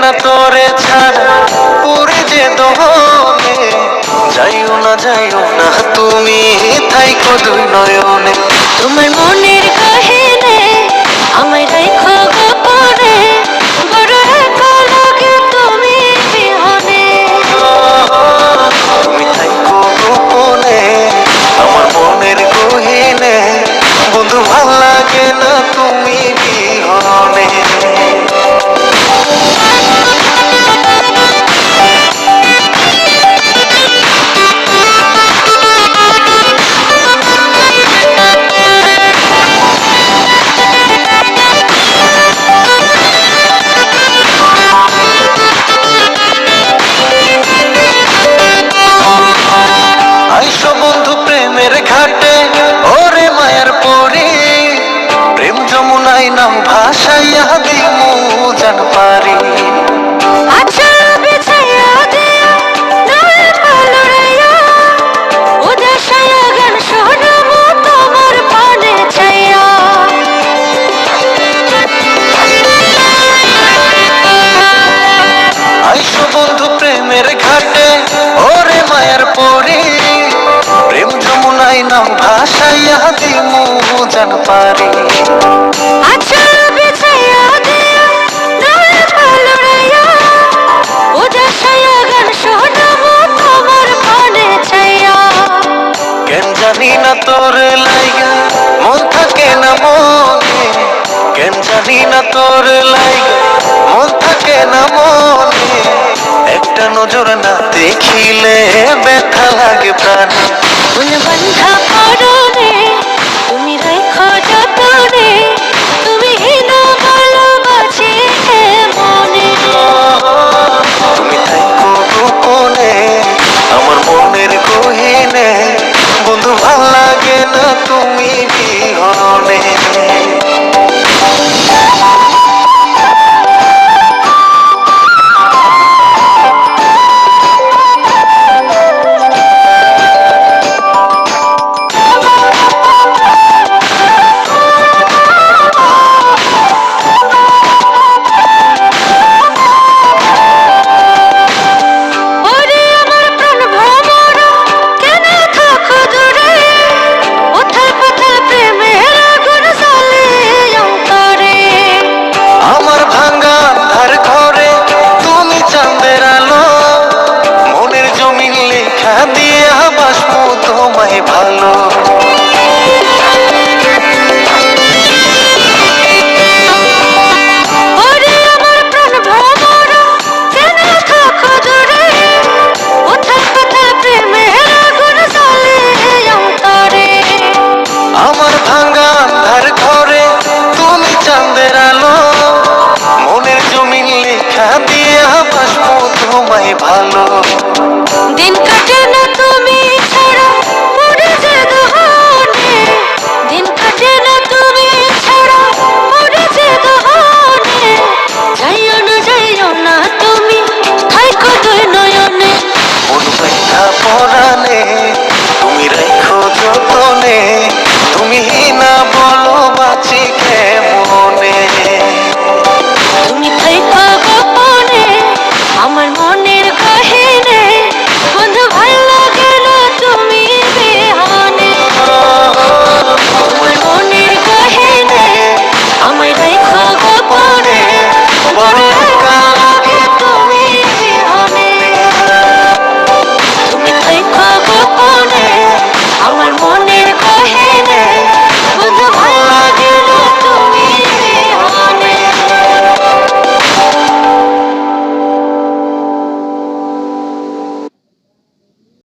না তোরে ছাড়া পুরে যে দহনে। যাইও না তুমি থাইকো দুই নয়নে। তোমার মনের কাহিনী আমায় রাখো গোপনে, বড় একা লাগে তুমি বিহনে। তুমি থাইকো গোপনে আমার মনের গহীনে, বন্ধু ভাল লাগে না তুমি বিহনে। আইসো বন্ধু প্রেমের ঘাটে ওরে মায়ার পরি, প্রেম যমুনায় নাম ভাসাইয়া দিমু জান পারি। আচ্ছা বিছাইয়া দিয়া নয় পালুরাইয়া, উদাসায়া গান শোনাবো তোমার পানে ছাইয়া। আইসো বন্ধু প্রেমের ঘাটে ওরে মায়ার পরি, প্রেম যমুনায় নাম ভাসাইয়া দিমু জান পারি। আচ্ছা বিছাইয়া দিয়া নয় পালুরাইয়া, উদাসায়া গান শোনাবো তোমার পানে ছাইয়া। কেন জানি না তোর লাইগা মন থাকে না মনে, কেন জানি না তোর লাইগা মন থাকে না মনে। একটা নজর না দেখিলে ব্যথা লাগে প্রাণে। উন বন্ধা